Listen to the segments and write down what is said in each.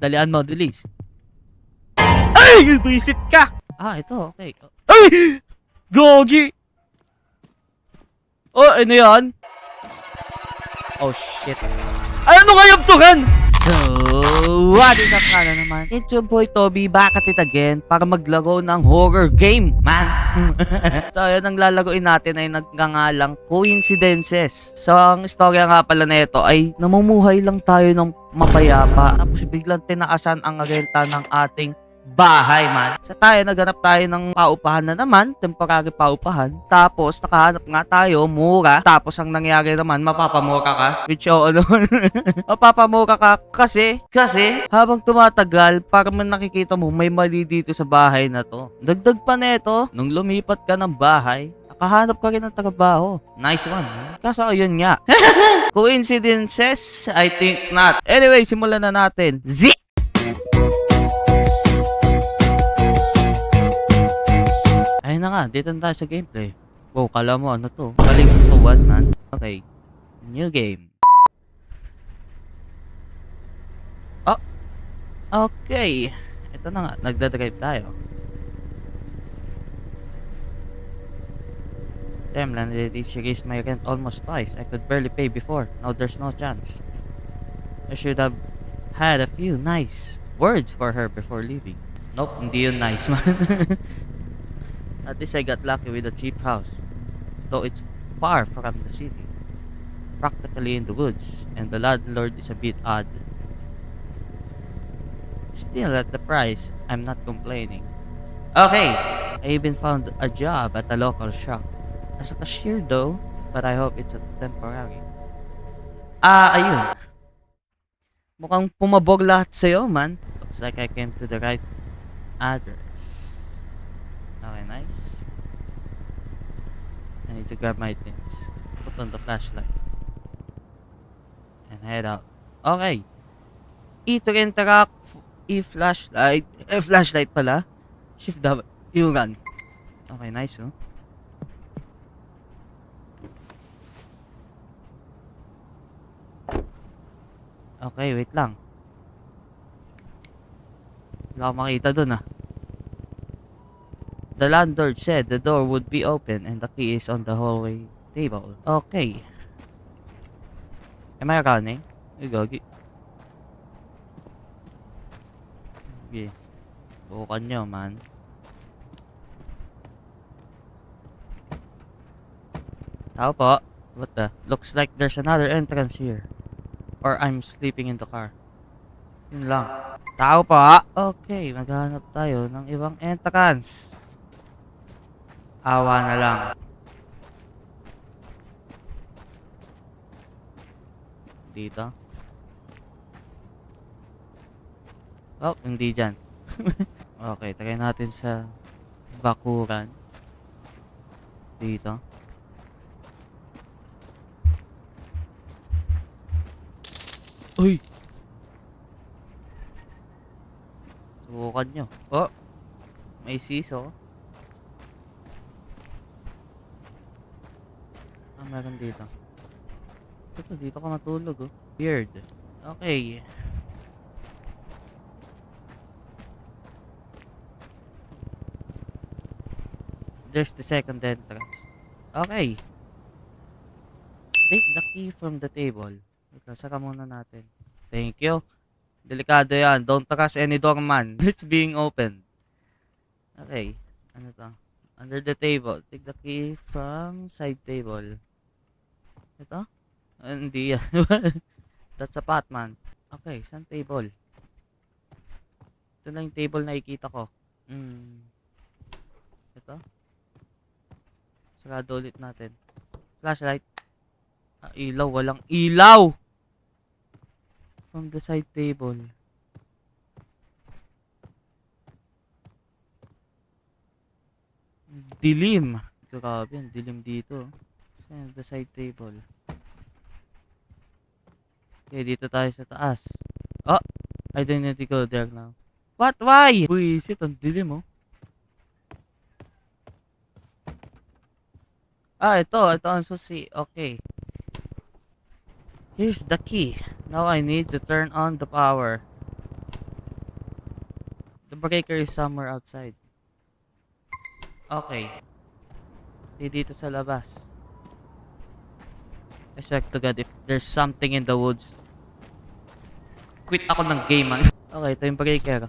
Dalian mo, bilis. Ay! Visit ka! Ah, ito, okay. Ay! Gogi! Oh, ano yan? Oh, shit. Ay, ano nga yung tugan? So, what is up nga na naman? It's your boy Toby, back at it again para maglaro ng horror game, man. So, yun ang lalagoin natin ay nagngangalang Coincidences. So, ang istorya nga pala na ito ay namumuhay lang tayo ng mapayapa. Tapos biglang tinaasan ang renta ng ating bahay, man. Sa tayo, naghanap tayo ng paupahan na naman, temporary paupahan. Tapos, nakahanap nga tayo, mura. Tapos, ang nangyari naman, mapapamura ka. Which, oo, ano, mapapamura ka kasi, habang tumatagal, parang nakikita mo, may mali dito sa bahay na to. Dagdag pa neto, nung lumipat ka ng bahay, nakahanap ka rin ng trabaho. Nice one. Kaso, ayun nga. Coincidences? I think not. Anyway, simulan na natin. Zik! Ayun na nga, dito na tayo sa gameplay. Wow, kala mo ano to? Galing to one, man. Okay. New game. Oh! Okay. Ito na nga, nagdadrive tayo. Damn, landlady, she raised my rent almost twice. I could barely pay before. Now there's no chance. I should have had a few nice words for her before leaving. Nope, hindi yun nice, man. At least I got lucky with a cheap house, though it's far from the city, practically in the woods, and the landlord is a bit odd. Still, at the price, I'm not complaining. Okay, I even found a job at a local shop, as a cashier though, but I hope it's a temporary. Ayun. Mukhang pumabog lahat sa'yo, man. Looks like I came to the right address. Okay, nice. I need to grab my things. Put on the flashlight. And head out. Okay. E to interact. E flashlight. Flashlight pala. Shift W. Yung run. Okay, nice, oh. Okay, wait lang. Wala akong makita dun, ah. The landlord said the door would be open and the key is on the hallway table. Okay. Am I running? You go. Okay. Bukan nyo, man. Tao po. What the? Looks like there's another entrance here. Or I'm sleeping in the car. Yun lang. Tao po. Okay, maghanap tayo ng ibang entrance. Awa na lang. Dito. Oh, hindi dyan. Okay, try natin sa bakuran. Dito. Uy! Subukan nyo. Oh! May siso. Meron dito. Ito, dito ka matulog, oh. Weird. Okay. There's the second entrance. Okay. Take the key from the table. Wait lang, saka muna natin. Thank you. Delikado yan. Don't trust any doorman. It's being opened. Okay. Ano to? Under the table. Take the key from side table. Ito? Hindi yan. That's a pot, man. Okay, saan table? Ito lang yung table na ikita ko. Ito? Sarado ulit natin. Flashlight. Ilaw. Walang ilaw! From the side table. Dilim. Grabe yan. Dilim dito. The side table. Okay, dito tayo sa taas. Oh! I don't need to go there now. What? Why? Buisit, ang dilim, oh. Ito ang susi. Okay. Here's the key. Now I need to turn on the power. breaker is somewhere outside. Okay. Di dito sa labas. I swear to God, if there's something in the woods, quit ako ng game, man. Okay, ito yung breaker.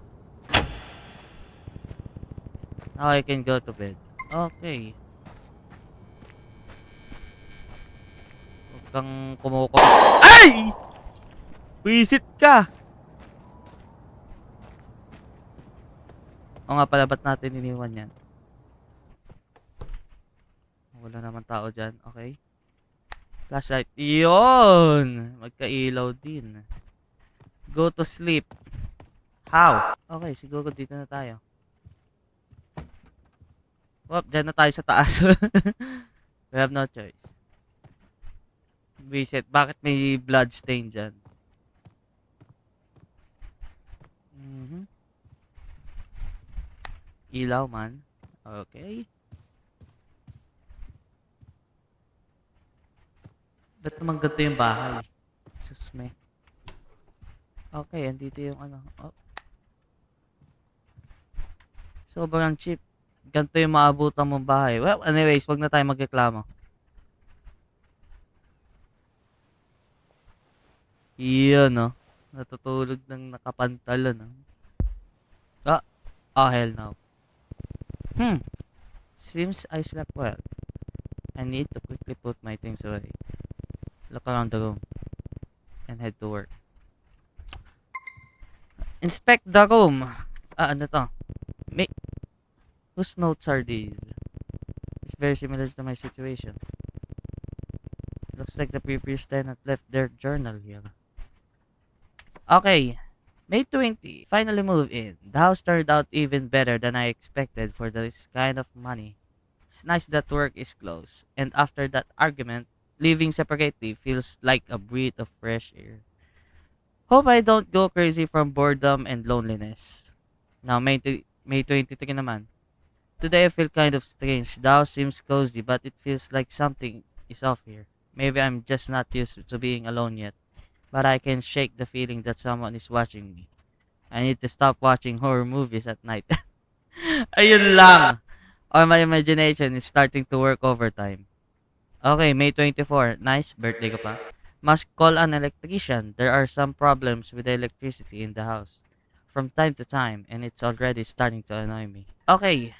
Now I can go to bed. Okay. Huwag kang kumuko. Ay! Visit ka! O nga pala, ba't natin iniwan yan? Wala naman tao dyan. Okay. Flashlight. Yun! Magkailaw din. Go to sleep. How? Okay, siguro dito na tayo. Wop, dyan na tayo sa taas. We have no choice. Visit. Bakit may blood stain dyan? Ilaw man. Okay. Ba't naman ganito yung bahay? Sus me. Okay, andito yung ano. Oh. Sobrang cheap. Ganito yung maabutan mong bahay. Well, anyways, wag na tayo magreklamo. Iyon, no? Natutulog ng nakapantalon, no? Ah, oh, hell no. Seems I slept well. I need to quickly put my things away. Look around the room. And head to work. Inspect the room. Ah, ano to? Whose notes are these? It's very similar to my situation. Looks like the previous tenant left their journal here. Okay. May 20. Finally moved in. The house turned out even better than I expected for this kind of money. It's nice that work is close. And after that argument, living separately feels like a breath of fresh air. Hope I don't go crazy from boredom and loneliness. Now, May 23 naman. Today I feel kind of strange. The house seems cozy, but it feels like something is off here. Maybe I'm just not used to being alone yet. But I can shake the feeling that someone is watching me. I need to stop watching horror movies at night. Ayun lang. Or my imagination is starting to work overtime. Okay, May 24. Nice. Birthday ko pa. Must call an electrician. There are some problems with the electricity in the house. From time to time. And it's already starting to annoy me. Okay.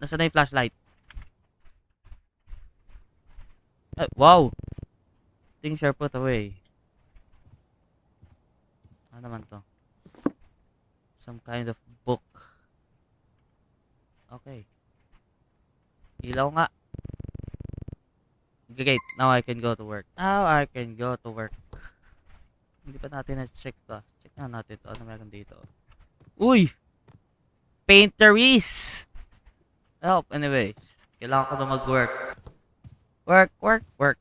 Nasaan na yung flashlight? Wow! Things are put away. Ano naman to? Some kind of book. Okay. Ilaw nga. Great. Now I can go to work. Now I can go to work. Hindi pa natin na-check to. Check na natin to. Ano meron dito? Uy! Painterist! Help. Anyways. Kailangan ko na mag-work. Work.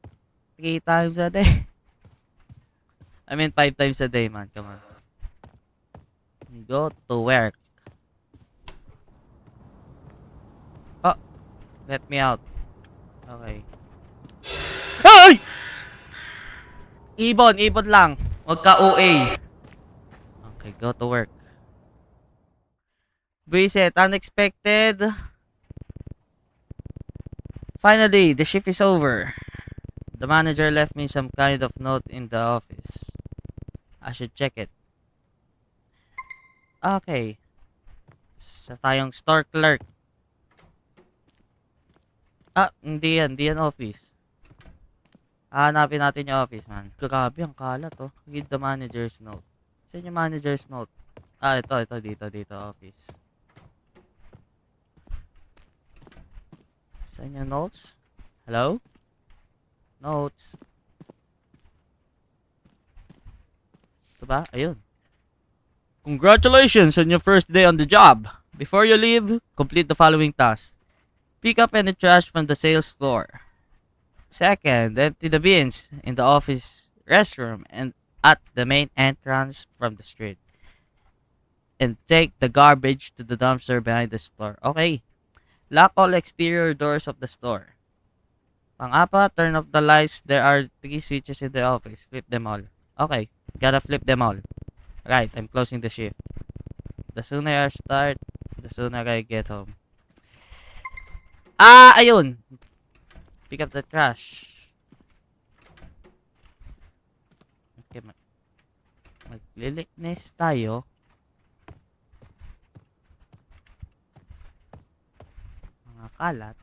3 times a day. I mean 5 times a day, man. Come on. Go to work. Oh. Let me out. Okay. Ay! Ibon lang. Huwag ka OA. Okay, go to work. Visit. Unexpected. Finally, the shift is over. The manager left me some kind of note in the office. I should check it. Okay. Sa tayong store clerk. Ah, hindi yan office. Hanapin natin yung office, man. Grabe, ang kalat, oh. Read the manager's note. Saan yung manager's note? Ah, ito, dito, office. Saan yung notes? Hello? Notes. Ito ba? Ayun. Congratulations on your first day on the job. Before you leave, complete the following tasks. Pick up any trash from the sales floor. Second, empty the bins in the office restroom and at the main entrance from the street. And take the garbage to the dumpster behind the store. Okay. Lock all exterior doors of the store. Pang-apat, turn off the lights. There are 3 switches in the office. Flip them all. Okay. Gotta flip them all. Right, I'm closing the shift. The sooner I start, the sooner I get home. Ayun! Pick up the trash. Okay, maglilinis tayo. Mga kalat.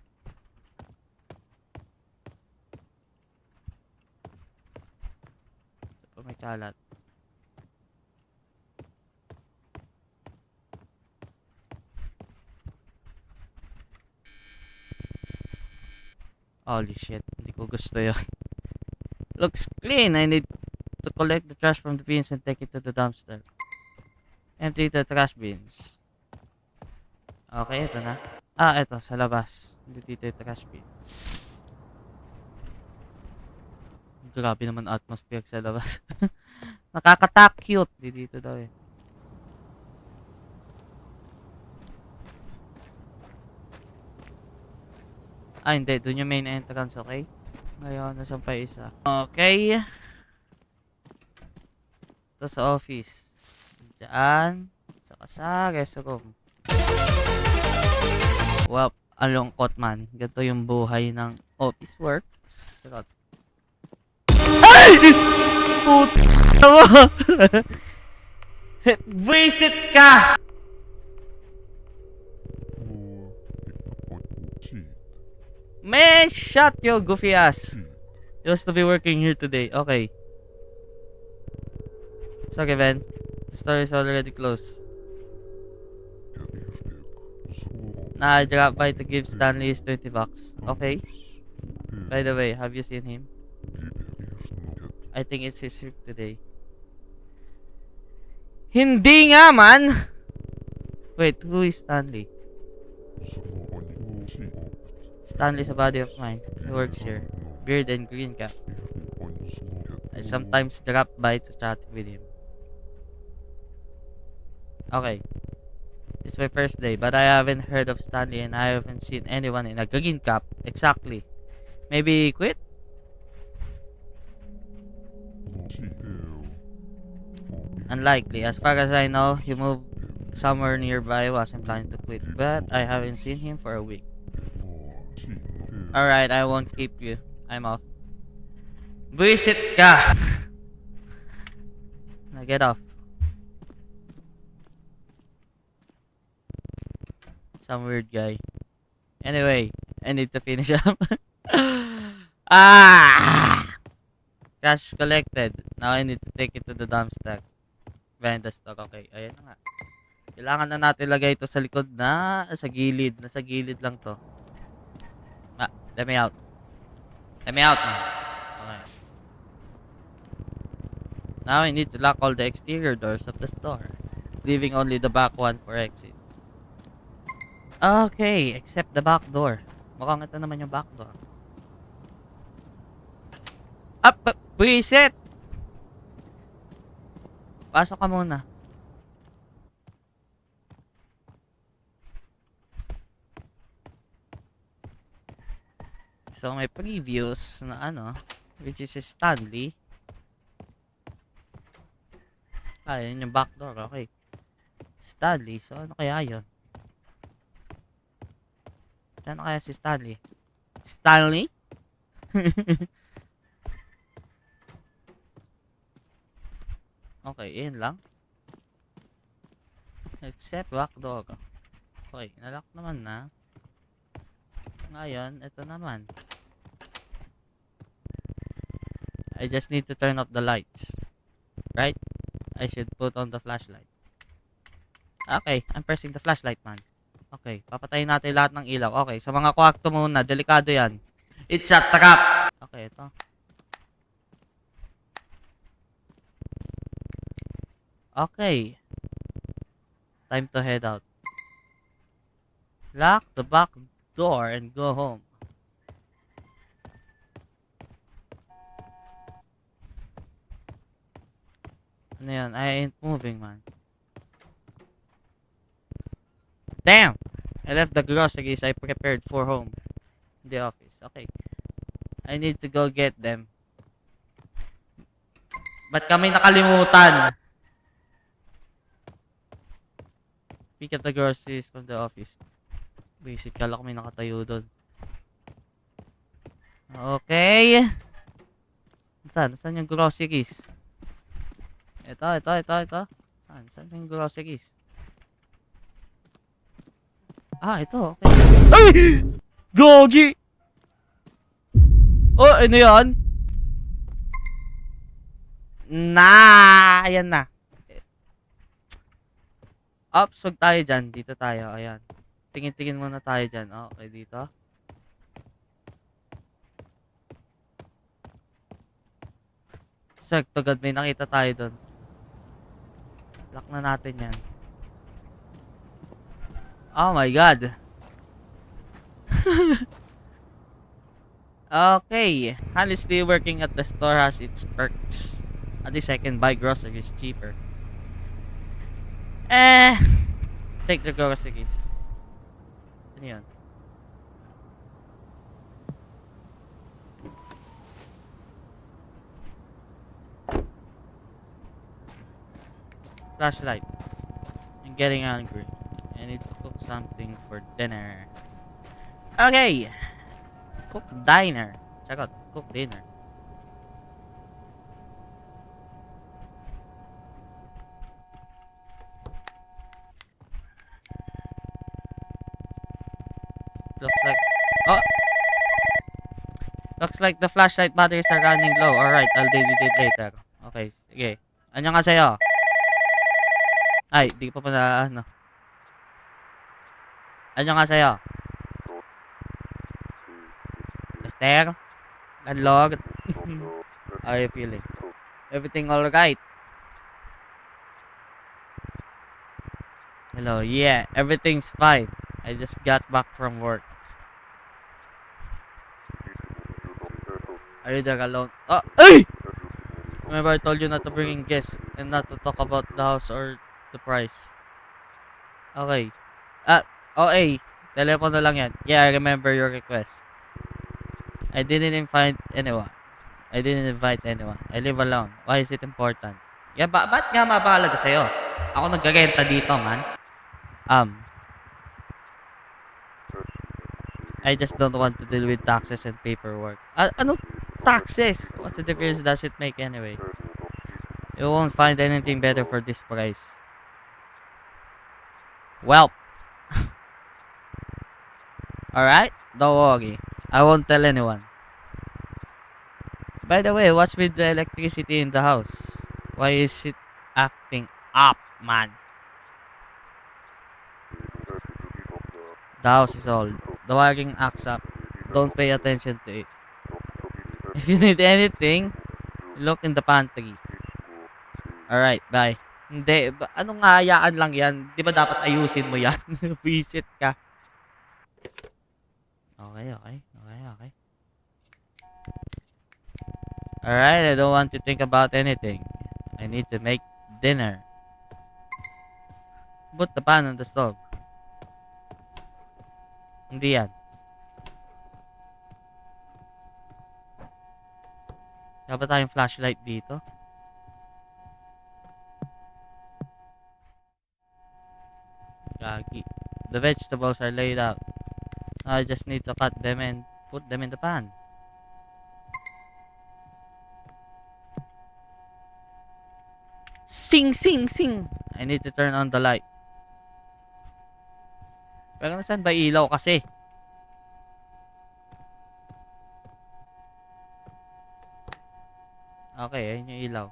Ito pa may kalat. Holy shit, hindi ko gusto yun. Looks clean. I need to collect the trash from the bins and take it to the dumpster. Empty the trash bins. Okay, ito na. Ito, sa labas. Hindi dito yung trash bin. Grabe naman atmosphere sa labas. Nakakatak-cute. Hindi dito daw eh. Hindi. Doon yung main entrance, okay? Ngayon, nasan pa isa? Okay. Ito sa office. Diyan. Saka sa restroom. Wow, alungkot man. Ganito yung buhay ng office works. Sarot. Ay! Puta mo! Visit ka! Man, shut your goofy ass. Just to be working here today. Okay. Sorry, Ben. The store is already closed. Nah, I dropped by to give Stanley his $20. Okay. By the way, have you seen him? I think it's his shift today. Hindi nga, man! Wait, who is Stanley? Stanley's a buddy of mine. He works here. Beard and green cap. I sometimes drop by to chat with him. Okay. It's my first day, but I haven't heard of Stanley and I haven't seen anyone in a green cap. Exactly. Maybe he quit? Unlikely. As far as I know, he moved somewhere nearby. Wasn't planning to quit, but I haven't seen him for a week. Alright, I won't keep you. I'm off. Visit ka! Now get off. Some weird guy. Anyway, I need to finish up. Cash collected. Now I need to take it to the dumpster. Behind the stock. Okay, ayan na nga. Kailangan na natin lagay ito sa likod na sa gilid. Nasa gilid lang to. Let me out. Let me out, man. Okay. Now I need to lock all the exterior doors of the store, leaving only the back one for exit. Okay, except the back door. Mukhang ito naman yung back door. Reset! Pasok ka muna. So may previews na which is Stanley. Yun yung back door, okay. Stanley, so ano kaya yun? Ano kaya si Stanley? Stanley? Okay, yun lang. Except back door. Okay, nalock naman na. Ngayon, ito naman. I just need to turn off the lights. Right? I should put on the flashlight. Okay, I'm pressing the flashlight, man. Okay, papatayin natin lahat ng ilaw. Okay, sa mga kwarto muna, delikado yan. It's a trap! Okay, ito. Okay. Time to head out. Lock the back door and go home. Ano yan? I ain't moving, man. Damn! I left the groceries I prepared for home. In the office. Okay. I need to go get them. Ba't kami nakalimutan? Pick up the groceries from the office. Visit, kala ko may nakatayo doon. Okay. Saan yung groceries? Ito. Saan yung groceries? Ito. Okay. Ay! Gogi! Oh, ano yan? Ayan na. Ops, wag tayo dyan. Dito tayo, ayan. Tingin-tingin muna tayo dyan. Okay, dito. Swear to God, may nakita tayo doon. Lock na natin yan. Oh my God. Okay. Honestly, working at the store has its perks. At least I can buy groceries cheaper. Take the groceries. Ano yun? Flashlight. I'm getting hungry. I need to cook something for dinner. Okay. Cook diner. Check out. Cook dinner. Looks like the flashlight batteries are running low. Alright, I'll deal with it later. Okay, sige. Ano nga sa'yo? Ay, di ko pa pala ano. Ano nga sa'yo? Esther? Landlord? How are you feeling? Everything alright? Hello, yeah, everything's fine. I just got back from work. Are you there alone? Oh, ay! Remember I told you not to bring in guests and not to talk about the house or the price. Okay. Okay. Telephone na lang yan. Yeah, I remember your request. I didn't invite anyone. I live alone. Why is it important? Yeah, ba't nga mabalaga sa'yo? Ako nagkarenta dito, man. I just don't want to deal with taxes and paperwork. Ano taxes? What's the difference does it make anyway? You won't find anything better for this price. Well. Alright? Don't worry. I won't tell anyone. By the way, what's with the electricity in the house? Why is it acting up, man? The house is old. The wiring acts up. Don't pay attention to it. If you need anything, look in the pantry. Alright, bye. Hindi, anong hayaan lang yan? Di ba dapat ayusin mo yan? Visit ka. Okay. Alright, I don't want to think about anything. I need to make dinner. Put the pan on the stove. Hindi yan. Dapat tayong flashlight dito. Gagi. The vegetables are laid out. I just need to cut them and put them in the pan. Sing! I need to turn on the light. Pero nasaan ba ilaw kasi? Okay, ayun yung ilaw.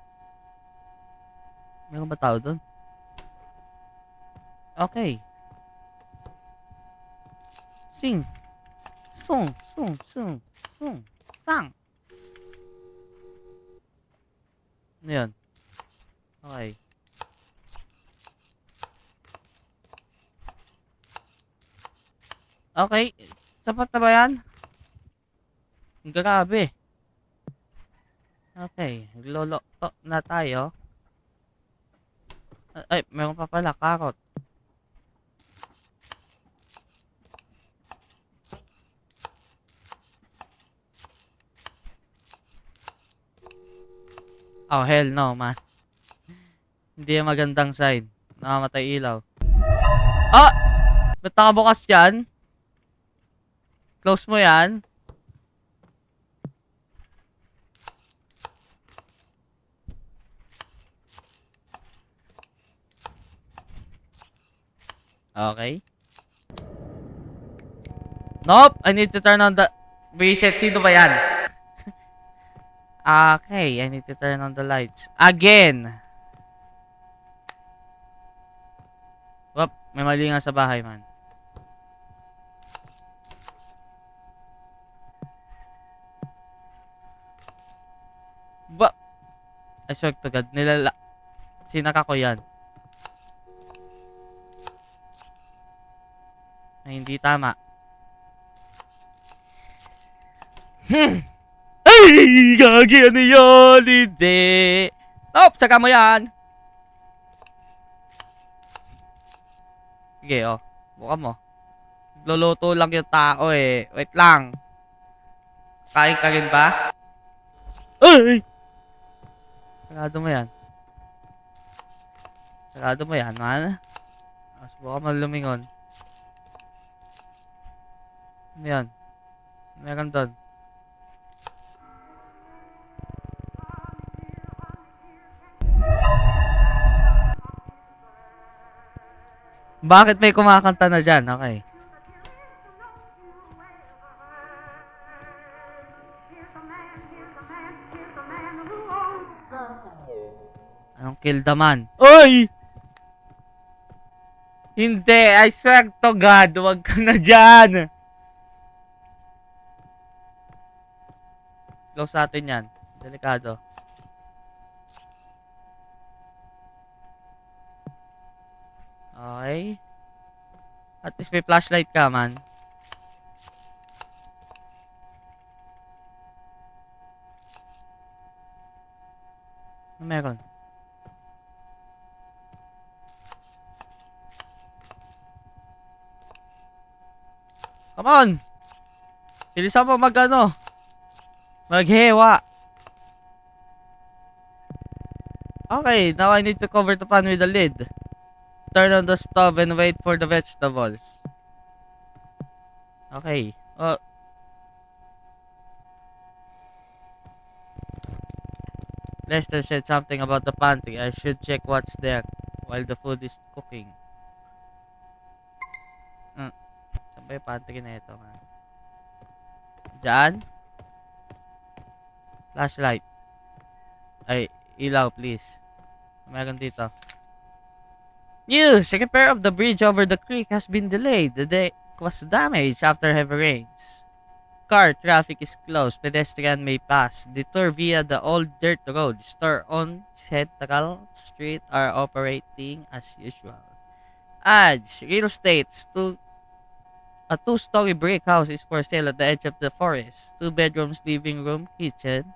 Meron ba tao doon? Okay. Sing. Song. Sang. Ano yun? Okay. Okay. Sapat na ba yan? Grabe. Okay. Naglolo na tayo. Ay, meron pa pala. Carrot. Oh, hell no, man. Hindi yung magandang sign. Nakamatay ilaw. Ah! Ba't nakabukas yan? Close mo yan. Okay. Nope! I need to turn on the... Reset. Sino ba yan? Okay, I need to turn on the lights. Again! Whoop, may mali nga sa bahay, man. Ba? I swear to God, sinaka ko yan. Ay, hindi tama. Ay! Gagi, ano yun? Hindi. Nope, saka mo yan. Sige, oh. Buka mo. Luluto lang yung tao eh. Wait lang. Kain ka rin ba? Ay! Sarado mo yan. Sarado mo yan, man. Subukan mo lumingon. Ano yan? Meron doon. Bakit may kumakanta na dyan? Okay. Anong kill the man? Oy! Hindi! I swear to God! Huwag ka na dyan! Close natin yan. Delikado. Okay. At least may flashlight ka, man. Ano meron? Come on! Bilisan mo mag-ano. Maghewa. Okay, now I need to cover the pan with the lid. Turn on the stove and wait for the vegetables. Okay. Lester said something about the pantry. I should check what's there while the food is cooking. Saan ba yung pantry na ito? Diyan? Flashlight. Ay, ilaw please. Meron dito. News! A repair of the bridge over the creek has been delayed. The deck was damaged after heavy rains. Car traffic is closed. Pedestrian may pass. Detour via the old dirt road. Store on Central Street are operating as usual. Ads. Real estate. A two-story brick house is for sale at the edge of the forest. 2 bedrooms, living room, kitchen,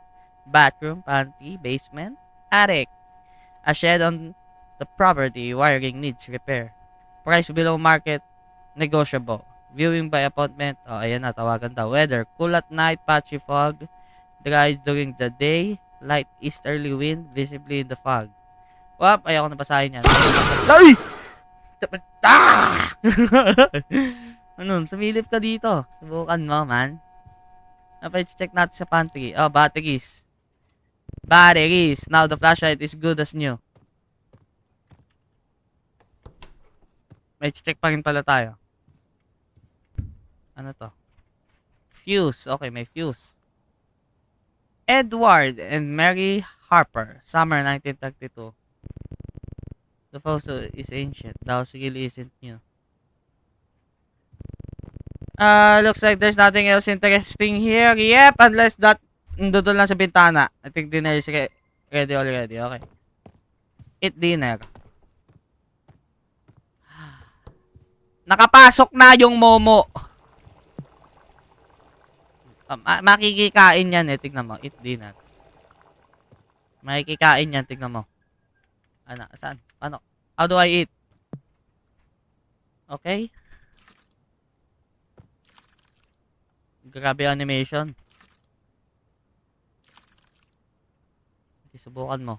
bathroom, pantry, basement, attic. A shed on the property. Wiring needs repair. Price below market. Negotiable. Viewing by appointment. Oh, ayan na. Tawagan daw. Weather. Cool at night. Patchy fog. Dry during the day. Light easterly wind. Visibly in the fog. Wap! Ayaw ko nabasahin yan. Ay! Ah! Ano? Sumilip ka dito. Subukan mo, man. Check natin sa pantry. Oh, batteries. Batteries. Now the flashlight is good as new. May check pa rin pala tayo. Ano to? Fuse. Okay, may fuse. Edward and Mary Harper. Summer 1932. The photo is ancient. The house really isn't new. Looks like there's nothing else interesting here. Yep, unless that doon lang sa bintana. I think dinner is ready already. Okay. Eat dinner. Nakapasok na yung Momo. Makikikain yan eh. Tignan mo. Eat dinner. Makikikain yan. Tignan mo. Ano? Saan? Ano? How do I eat? Okay. Grabe animation. Okay, subukan mo.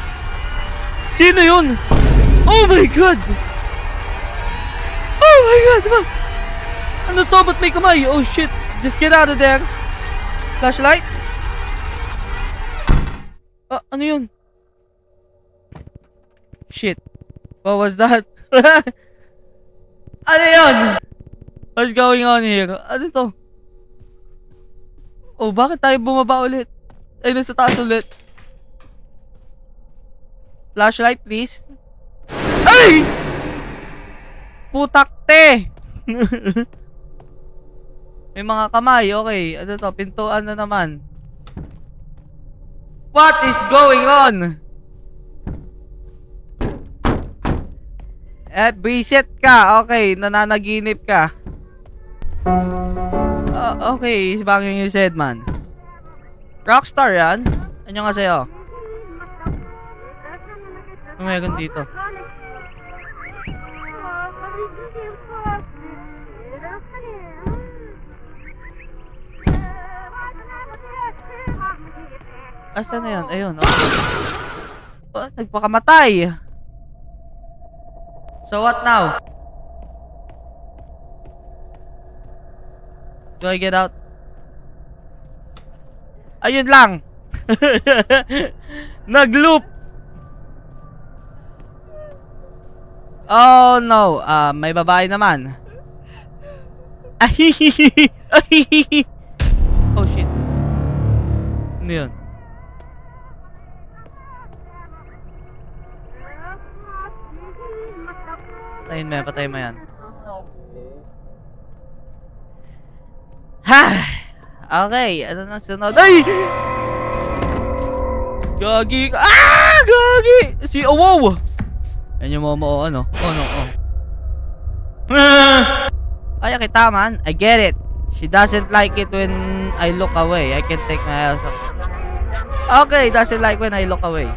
Sino yun? Oh my God! Oh my God! Ano to? Ba't may kamay? Oh shit! Just get out of there! Flashlight? Ano yun? Shit. What was that? Ano yun? What's going on here? Ano to? Oh, bakit tayo bumaba ulit? Ay, nasa taas ulit. Flashlight, please. Ay! Putakte! May mga kamay. Okay. Ano to? Pintuan na naman. What is going on? At reset ka. Okay. Nananaginip ka. Okay. Is banging his head, man. Rockstar yan? Ano nga sa'yo? Ano meron dito? Asan na yun? Ayun. Okay. Nagpakamatay. So what now? Do I get out? Ayun lang. Nag-loop. Oh no. May babae naman. Oh shit. Ano yun? Patayin mo yan. Ha! Okay, ano na sunod? Ay! Gagi! Gagi! Oh, wow! Yan yung momo, ano? Oh, no, oh. Kaya kita, man. I get it. She doesn't like it when I look away. I can take my eyes off. Okay, doesn't like when I look away.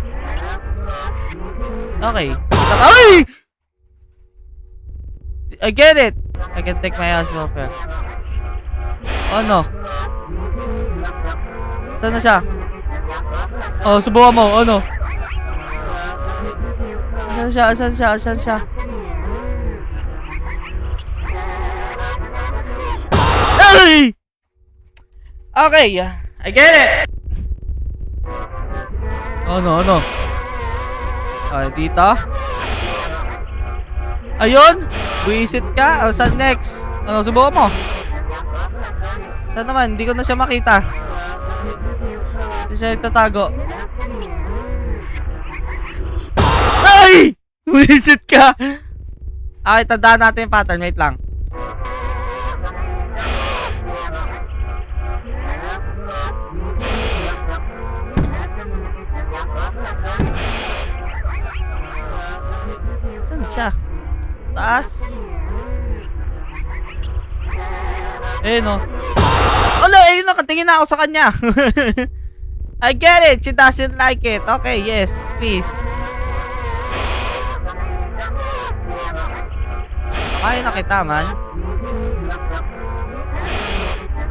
Okay. Ay! I get it. I can take my eyes off her. Oh no. Saan na siya? Oh, subukan mo. Oh no. Saan siya? Ay! Okay. I get it. Oh no. Okay, dito. Ayun. Buisit ka. Saan next? Ano, subukan mo. Saan naman? Hindi ko na siya makita. Hindi siya nagtatago. Ay! Buisit ka! Okay, tandaan natin yung pattern. Wait lang. Saan siya? Taas? Ayun o. Wala, ayun, nakatingin na ako sa kanya. I get it. She doesn't like it. Okay, yes, please. Kaya na kita, man.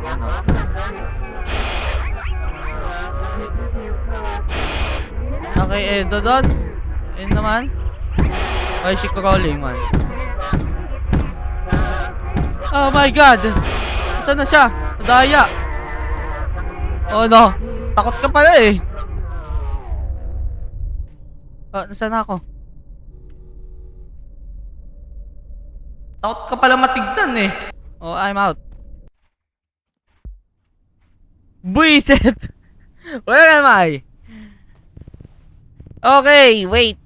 Ano? Okay, doon. Ayun naman. Why is she crawling, man? Oh my God! Saan na siya? Nadaya. Oh no. Takot ka pala eh. Nasaan ako? Takot ka pala matignan eh. Oh, I'm out. Buisit! Where am I? Okay, wait.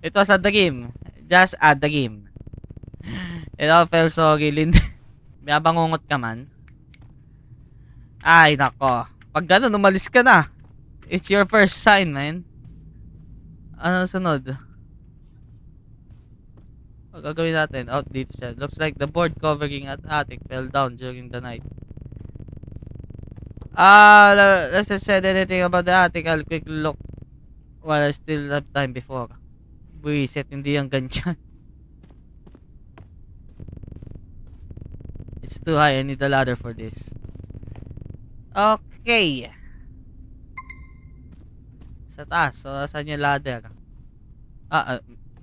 It was at the game. Just at the game. It all felt so gilid. May abangungot ka man. Ay, nako. Pag gano'n, umalis ka na. It's your first sign, man. Ano sunod? Ang gagawin natin? Out dito siya. Looks like the board covering at attic fell down during the night. Let's just said anything about the attic. I'll quick look while I still have time before. Buisit, hindi yung ganyan. It's too high. I need a ladder for this. Okay. Sa taas. So, saan yung ladder?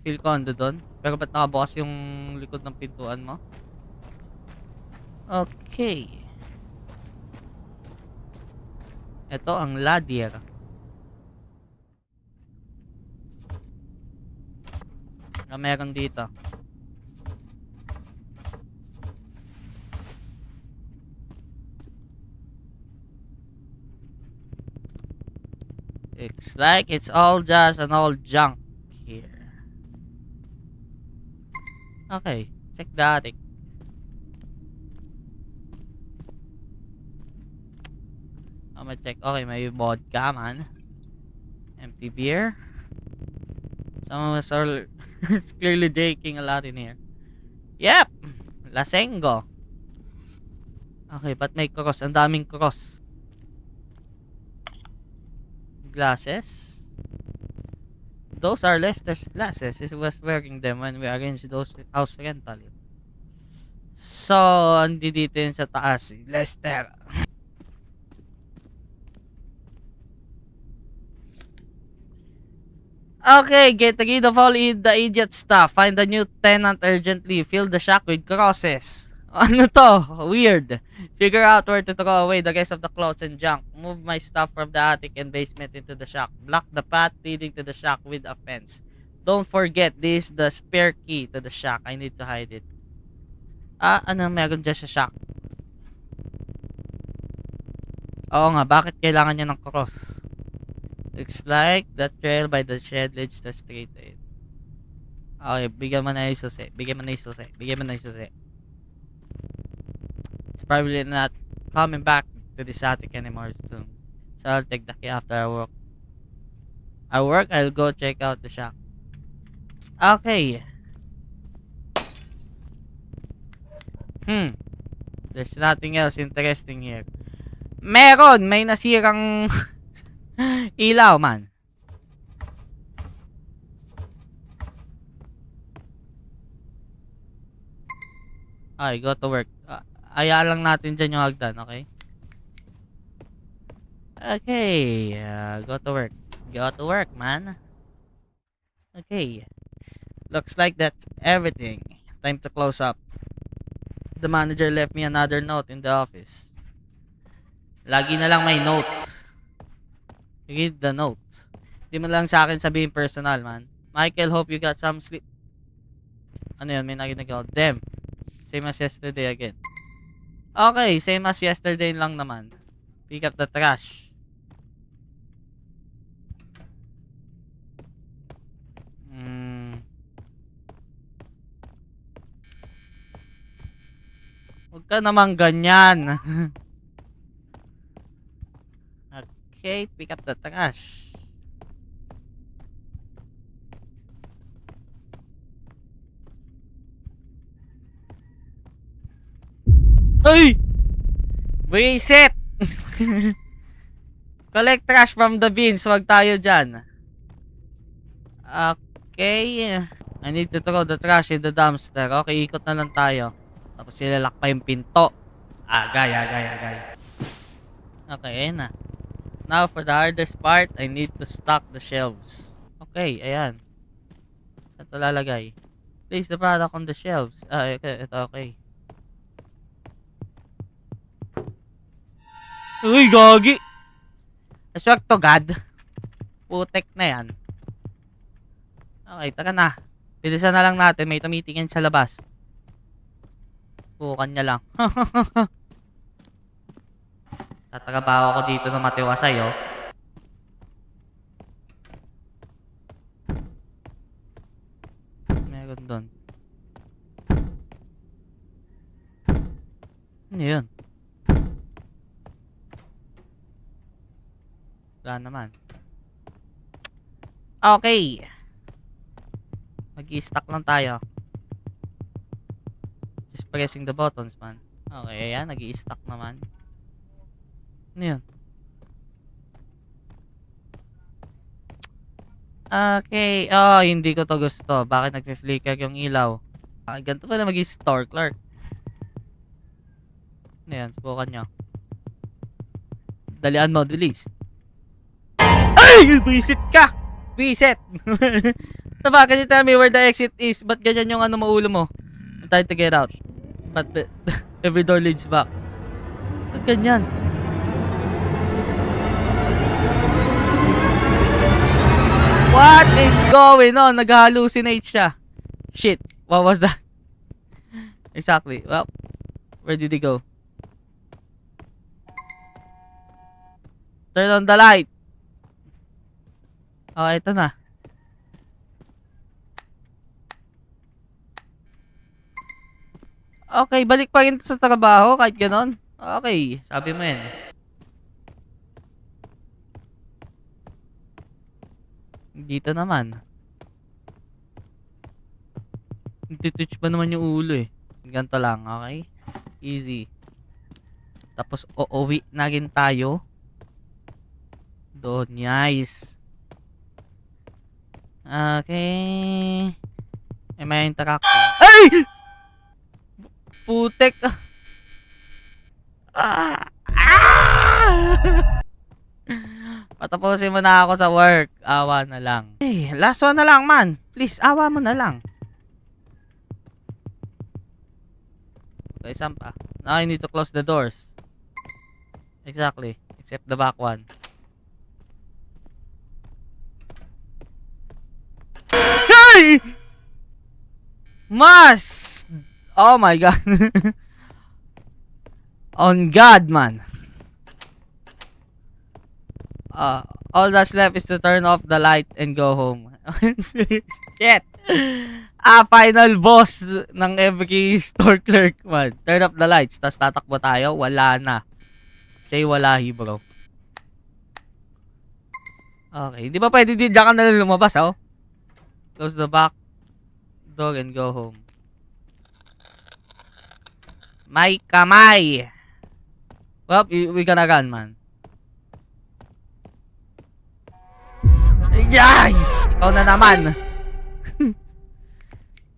Feel ko ando doon. Pero ba't nakabukas yung likod ng pintuan mo? Okay. Ito ang ladder. Na meron dito. It's like it's all just an old junk here. Okay, check the attic. I'm gonna check. Okay, may vodka man. Empty beer. Someone was all it's clearly drinking a lot in here. Yep! Lasengo. Okay, but may cross. Ang daming cross. Glasses. Those are Lester's glasses. He was wearing them when we arranged those house rental. So, andi dito yun sa taas. Lester. Okay, get rid of all the idiot stuff. Find a new tenant urgently. Fill the shack with crosses. Ano to? Weird. Figure out where to throw away the rest of the clothes and junk. Move my stuff from the attic and basement into the shack. Block the path leading to the shack with a fence. Don't forget, this is the spare key to the shack. I need to hide it. Ano meron dyan sa shack? Oo nga, bakit kailangan niya ng cross? Looks like the trail by the shed leads to straight to it. Okay, bigyan mo na yung susi. Bigyan mo na yung susi. Bigyan mo na yung susi. It's probably not coming back to this attic anymore soon. So I'll take the key after I work. I'll go check out the shack. Okay. There's nothing else interesting here. Meron! May nasirang ilaw man. Okay, go to work. Hayaan lang natin dyan yung hagdan, okay? Okay, go to work. Go to work, man. Okay. Looks like that's everything. Time to close up. The manager left me another note in the office. Lagi na lang may note. Read the note. Di mo lang sa akin sabihin personal, man. Michael, hope you got some sleep. Ano yun? May nakinig ako. Damn. Same as yesterday again. Okay, same as yesterday lang naman. Pick up the trash. Huwag ka naman ganyan. Okay, pick up the trash. Ay! Reset! Collect trash from the bins. Huwag tayo dyan. Okay. I need to throw the trash in the dumpster. Okay, ikot na lang tayo. Tapos silalak pa yung pinto. Agay. Okay, ayun na. Now for the hardest part, I need to stock the shelves. Okay, ayan. Saan ito lalagay? Place the product on the shelves. Ito okay. Uy, gagi! Aswag to, God. Putek na yan. Okay, tara na. Bilisan na lang natin. May tumitingin sa labas. Bukan niya lang. Tatrabaho ko dito na matiwasay, oh. Meron doon. Ano yun? Wala naman. Okay. Mag-i-stack lang tayo. Just pressing the buttons, man. Okay, ayan. Nag-i-stack naman. Ano yun? Okay. Oh, hindi ko to gusto. Bakit nagpi-flicker yung ilaw? Ganito pa na mag-i-store clerk. Ano yan? Subukan nyo. Dalian mo, bilis. Ay! Visit ka! Visit! Diba, can you tell me where the exit is? Ba't ganyan yung ano mo ulo mo? I'm trying to get out. But every door leads back. Ba't ganyan? What is going on? Nag-hallucinate siya. Shit. What was that? Exactly. Well, where did he go? Turn on the light. Oh, ito na. Okay, balik pa rin sa trabaho kahit ganon. Okay, sabi mo yan. Dito naman. Titouch pa naman yung ulo eh. Ganito lang, okay? Easy. Tapos uuwi na rin tayo. Doon, nice. Okay. May interacting. Ay! Putek. Ah! Patapusin mo na ako sa work. Awa na lang. Hey, last one na lang man. Please, awa mo na lang. Okay, saan pa? Now I need to close the doors. Exactly. Except the back one. Hey! Mas! Oh my god. On God, man. All that's left is to turn off the light and go home. Shit. Final boss ng every store clerk, man. Turn off the lights, tas tatakbo tayo. Wala na. Say walahi, bro. Okay. Di ba pwede din dyan ka na lumabas, oh? Close the back door and go home. May kamay. Well, we gonna run, man. Yay! Ikaw na naman.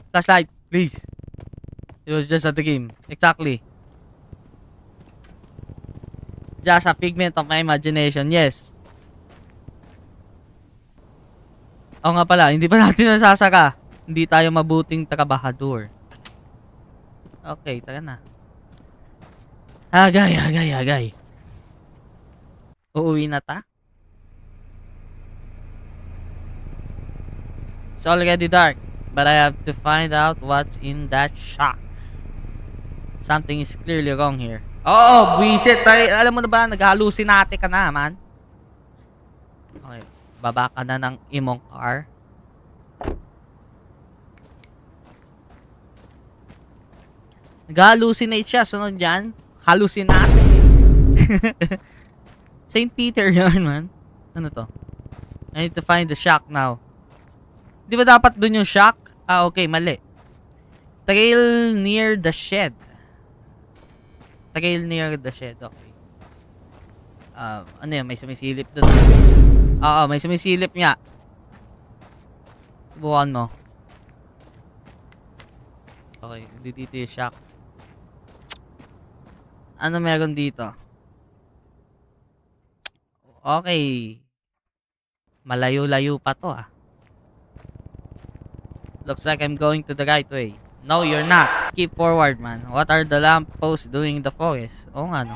Flashlight, please. It was just a dream. Exactly. Just a figment of my imagination. Yes. Oo nga pala, hindi pa natin nasasaka. Hindi tayo mabuting trabahador. Okay, tara na. Agay. Uuwi na ta? It's already dark, but I have to find out what's in that shack. Something is clearly wrong here. Oh, buwisit tayo. Alam mo na ba, nag-hallucinate ka na, man. Okay, baba ka na ng imong car. Nag-hallucinate siya, sunod yan. Hallucinate. St. Peter yun, man. Ano to? I need to find the shack now. Di ba dapat dun yung shack? Ah, okay, mali. Trail near the shed. Trail near the shed, okay. Ano yan? May sumisilip dun. Oo, may sumisilip nga. Subukan mo. Okay, hindi dito yung shack. Ano meron dito? Okay. Malayo-layo pa to, ah. Looks like I'm going to the right way. No, you're not. Keep forward, man. What are the lampposts doing in the forest? Oo nga, no.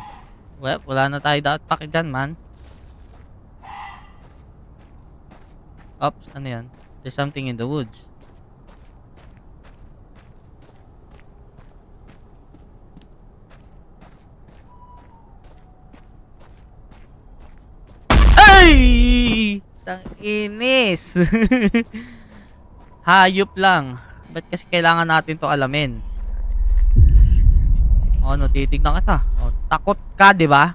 Well, wala na tayo dapat paki dyan, man. Oops, ano yan? There's something in the woods. Ay! Tanginis! Hayop lang. Ba't kasi kailangan natin to alamin? O, ano, titignan kita. O, takot ka, di ba?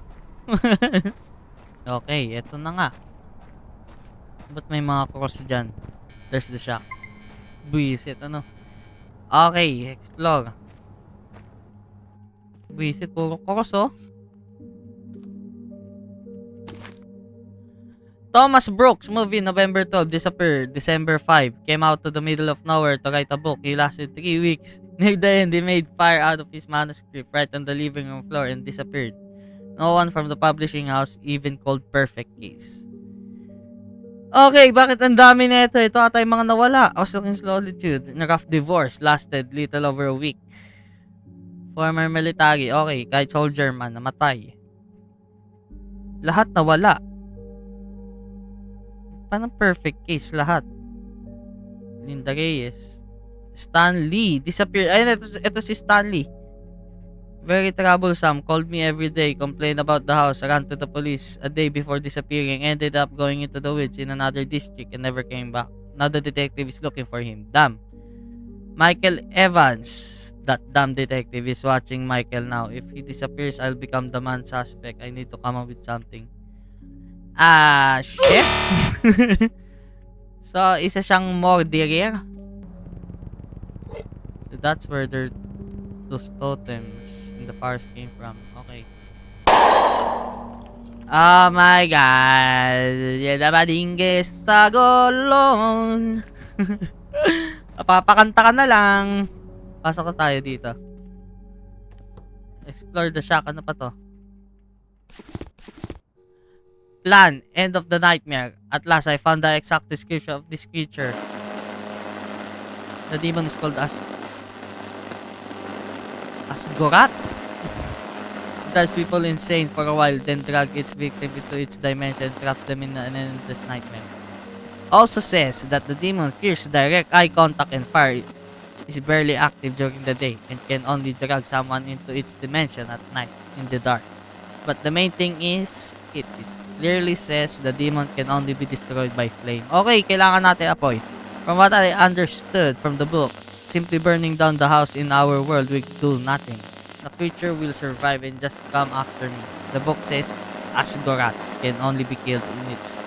Okay, eto na nga. Ba't may mga cross dyan? There's the shack. Buisit, ano? Okay, explore. Buisit, puro cross, oh. Thomas Brooks movie November 12 disappeared. December 5 came out to the middle of nowhere to write a book. He lasted 3 weeks. Near the end, he made fire out of his manuscript right on the living room floor and disappeared. No one from the publishing house even called Perfect Case. Okay, bakit ang dami nito? Ito ata yung mga nawala. I was looking solitude. In a rough divorce. Lasted little over a week. Former military. Okay, kahit soldier man, namatay. Lahat nawala. Parang perfect case lahat. Linda Reyes. Stan Lee. Disappeared. Ayun, ito si Stan Lee. Very troublesome. Called me every day. Complained about the house. Ran to the police a day before disappearing. Ended up going into the woods in another district and never came back. Now the detective is looking for him. Damn. Michael Evans. That damn detective is watching Michael now. If he disappears, I'll become the man suspect. I need to come up with something. Chef? So, isa siyang murderer. So, that's where those totems in the forest came from. Okay. Oh my god. Yan na madingges sa golong. Papakanta ka na lang. Pasok na tayo dito. Explore the shack. Ano pa to? Plan. End of the nightmare. At last, I found the exact description of this creature. The demon is called Asgorat. It drives people insane for a while, then drag its victim into its dimension and traps them in an endless nightmare. Also says that the demon fears direct eye contact and fire, is barely active during the day, and can only drag someone into its dimension at night in the dark. But the main thing is, it clearly says the demon can only be destroyed by flame. Okay, kailangan natin apoy. From what I understood from the book, simply burning down the house in our world will do nothing. The creature will survive and just come after me. The book says Asgorat can only be killed in its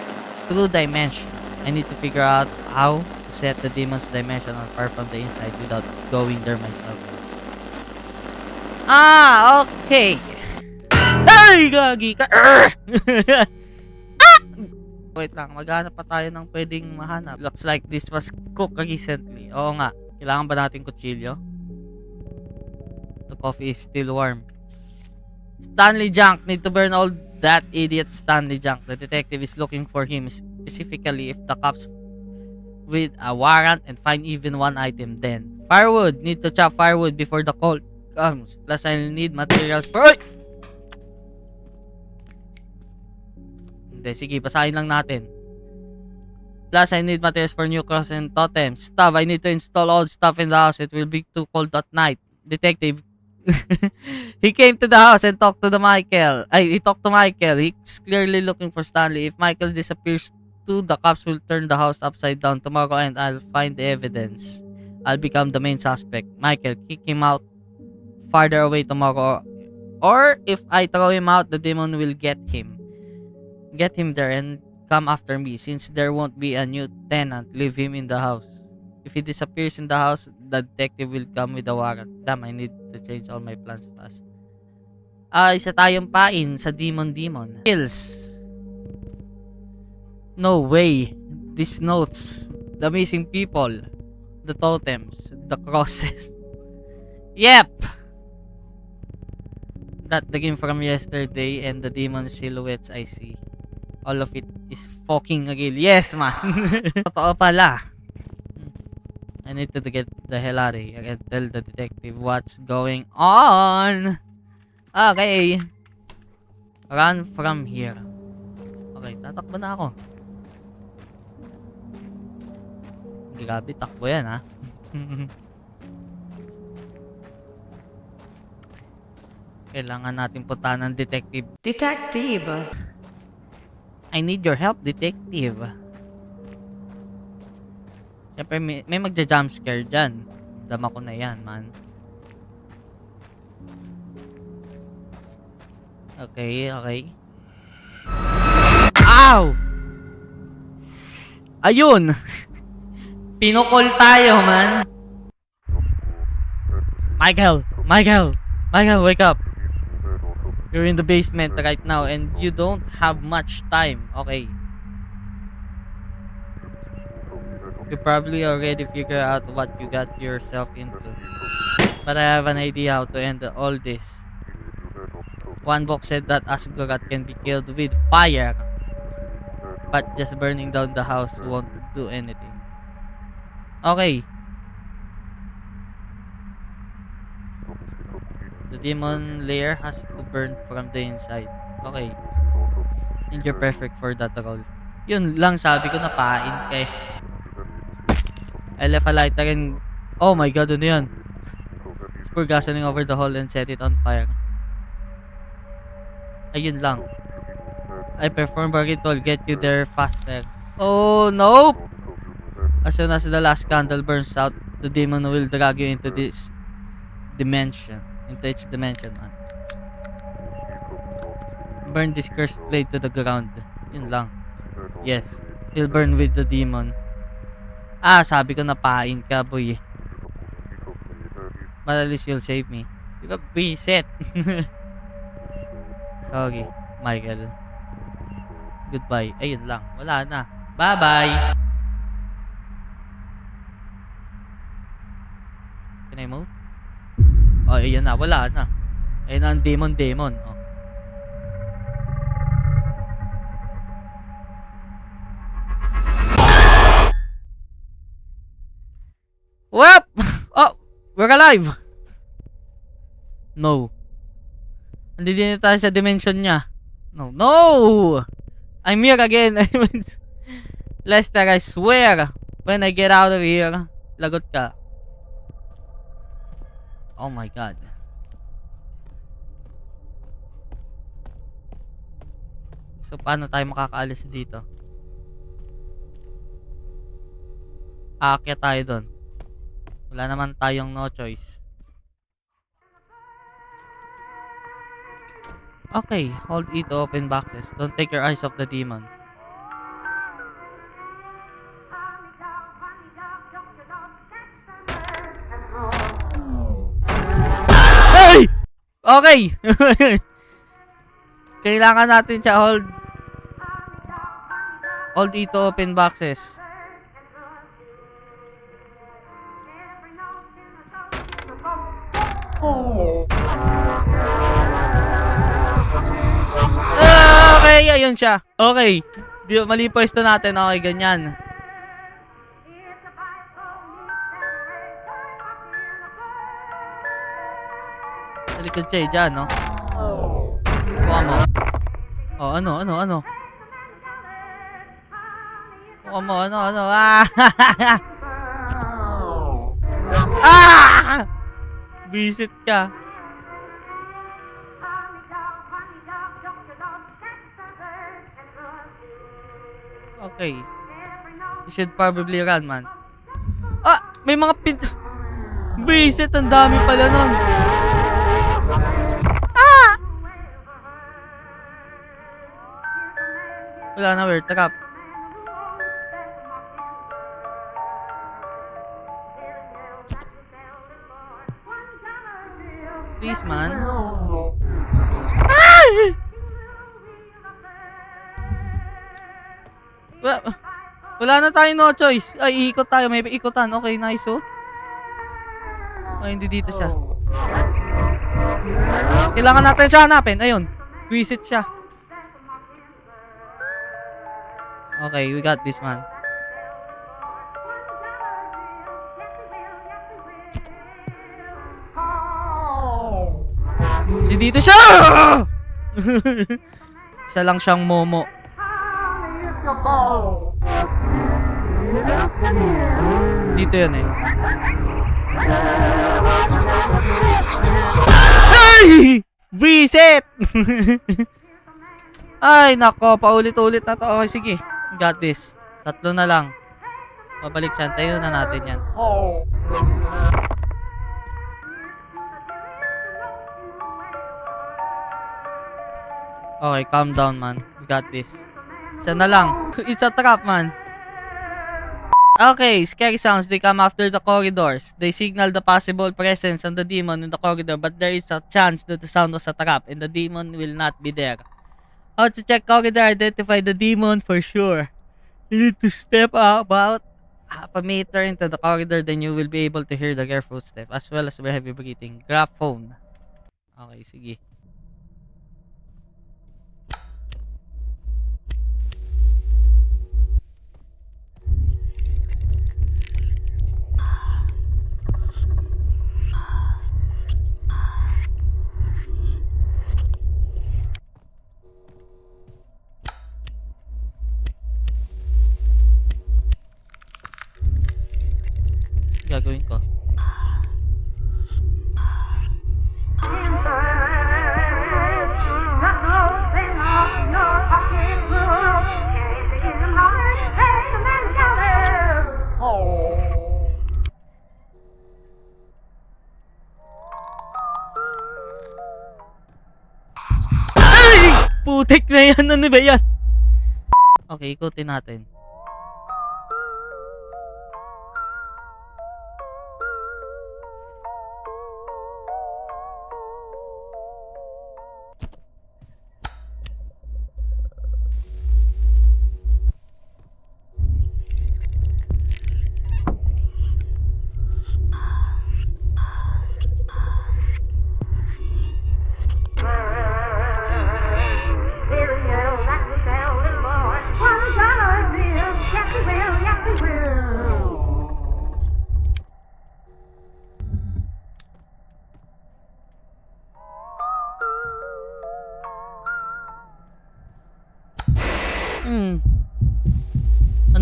true dimension. I need to figure out how to set the demon's dimension on fire from the inside without going there myself. Okay. Ay, gagi ka. Wait lang, maghanap pa tayo ng pwedeng mahanap. Looks like this was cooked recently. Oo nga. Kailangan ba natin kutsilyo? The coffee is still warm. Stanley Junk. Need to burn all that idiot Stanley Junk. The detective is looking for him. Specifically if the cops with a warrant and find even one item then. Firewood. Need to chop firewood before the call comes. Plus I'll need materials for... Oy! Hindi, sige, basahin lang natin. Plus, I need materials for new cross and totems. Stuff, I need to install all stuff in the house. It will be too cold at night. Detective. He came to the house and talked to Michael. He talked to Michael. He's clearly looking for Stanley. If Michael disappears too, the cops will turn the house upside down tomorrow and I'll find the evidence. I'll become the main suspect. Michael, kick him out farther away tomorrow. Or if I throw him out, the demon will get him. Get him there and come after me. Since there won't be a new tenant, leave him in the house. If he disappears in the house, the detective will come with a warrant. Damn, I need to change all my plans fast. Isa tayong pain sa Demon. Kills. No way. These notes. The missing people. The totems. The crosses. Yep! That the game from yesterday and the demon silhouettes I see. All of it is fucking real. Yes, man. Totoo pala. I need to get the hell out of here and tell the detective what's going on. Okay. Run from here. Okay, tatakbo na ako. Grabe, takbo yan, ha? Kailangan natin puntahan ng detective. Detective! I need your help, detective. Siyempre, may magja-jumpscare dyan. Dama ko na yan, man. Okay. Ow! Ayun! Pinukol tayo, man. Michael, wake up. You're in the basement right now and you don't have much time. Okay. You probably already figured out what you got yourself into. But I have an idea how to end all this. One book said that Asgorat can be killed with fire. but just burning down the house won't do anything. Okay. The demon lair has to burn from the inside. Okay. And you're perfect for that role. Yun lang sabi ko, napain ka eh. I left a lighter and... Oh my god, ano yun? Pour gasoline over the hole and set it on fire. Ayun lang. I perform a ritual, get you there faster. Oh, nope! As soon as the last candle burns out, the demon will drag you into this dimension. Into its dimension, man. Burn this cursed blade to the ground. Yun lang. Yes. You'll burn with the demon. Ah, sabi ko napain ka, boy. But at least you'll save me. Diba, reset. Sorry, Michael. Goodbye. Ayun lang. Wala na. Bye-bye! Can I move? Oh, ayun na. Wala na. Ayun na ang demon. Oh. Whoop! Oh! We're alive! No. Andito na tayo sa dimension niya. No. No! I'm here again. Lester, I swear. When I get out of here, lagot ka. Oh my god. So, paano tayo makakaalis dito? Aakyat tayo doon. Wala naman tayong no choice. Okay, hold E to open boxes. Don't take your eyes off the demon. Hey! Okay! Kailangan natin siya hold E to open boxes. Okay, ayun siya. Okay. Mali pwesto natin. Okay, ganyan. Sa likod siya, dyan, no? Buka mo. Oh, ano? Buka mo, ano? Ah! Ah! Visit ka. Okay. You should probably run, man. Ah! May mga Visit, ang dami pala nun. Ah! Wala na, we're trapped. Please, man. Ah! Wala na tayong no choice. Ay, iikot tayo. May ikotan. Okay, nice, oh. Ay, hindi dito siya. Kailangan natin siya hanapin. Ayun. Visit siya. Okay, we got this, man. Si dito siya! Isa lang siyang momo. Dito yun eh. Ay! Reset! Ay, nako. Paulit-ulit na to. Okay, sige. Got this. 3 na lang. Pabalik siya. Tayo na natin yan. Okay, calm down, man. We got this. Isa na lang. It's a trap, man. Okay, scary sounds. They come after the corridors. They signal the possible presence of the demon in the corridor, but there is a chance that the sound was a trap and the demon will not be there. How to check corridor? Identify the demon for sure. You need to step about half a meter into the corridor, then you will be able to hear the rare footstep as well as the heavy breathing. Grab phone. Okay, sige. gagawin ko? Ay! Putik na yan. Ano ba yan? Okay, ikutin natin.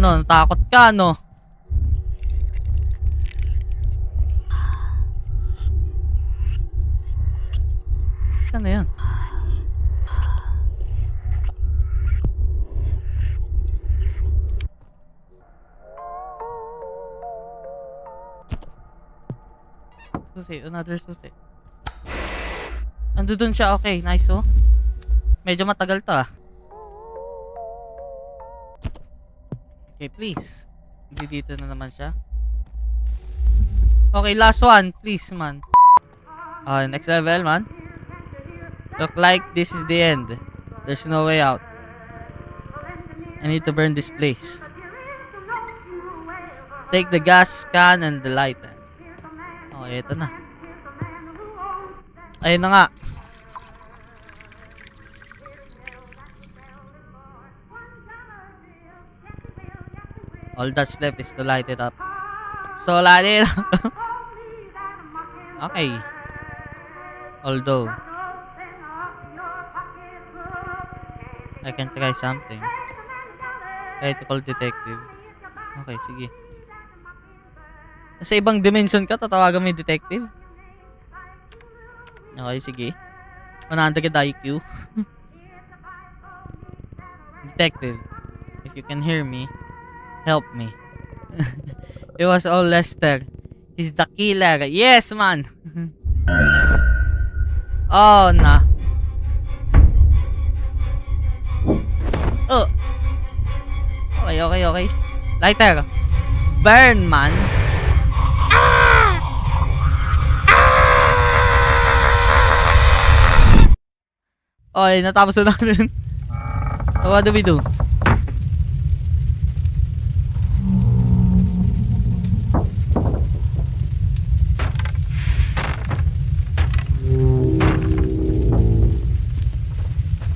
Ano, natakot ka, no? Saan na yan? Susi, another susi. Ando dun siya, okay, nice oh. Medyo matagal to ah. Okay, please. Hindi dito na naman siya. Okay, last one, please man. Next level man. Look like this is the end. There's no way out. I need to burn this place. Take the gas can and the lighter. Okay, ito na. Ayun na nga. All that's left is to light it up. So light it up. Okay. Although I can try something. Try to call detective. Okay, sige. Sa ibang dimension ka, tatawagan mo yung detective? Okay, sige. 100 IQ. Detective, if you can hear me, help me. It was all Lester. He's the killer. Yes, man. Oh, nah. Oh. Okay. Lighter. Burn, man. Okay, natapos na natin. So what do we do?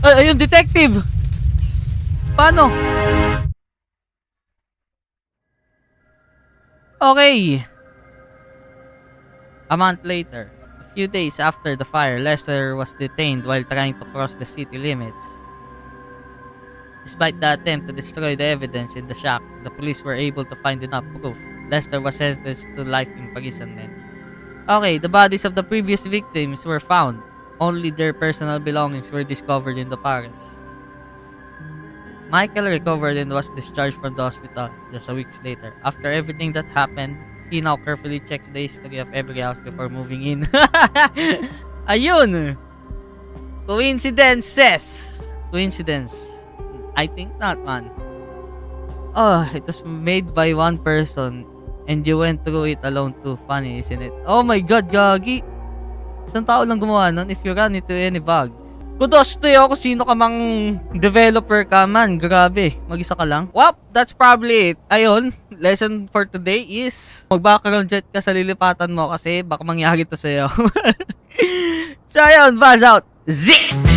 Ay, ayun, detective! Paano? Okay. A month later. A few days after the fire, Lester was detained while trying to cross the city limits. Despite the attempt to destroy the evidence in the shack, the police were able to find enough proof. Lester was sentenced to life imprisonment. Okay, the bodies of the previous victims were found. Only their personal belongings were discovered in the Paris. Michael recovered and was discharged from the hospital just a week later. After everything that happened, he now carefully checks the history of every house before moving in. Ayun! Coincidences! Coincidence. I think not, man. Oh, it was made by one person and you went through it alone too. Funny, isn't it? Oh my god, gagi! Isang tao lang gumawa nun if you run into any bugs. Kudos to yo kung sino ka mang developer ka man. Grabe, mag-isa ka lang. Well, that's probably it. Ayun, lesson for today is mag-background check ka sa lilipatan mo kasi baka mangyari to sa'yo. So ayun, buzz out. Zip!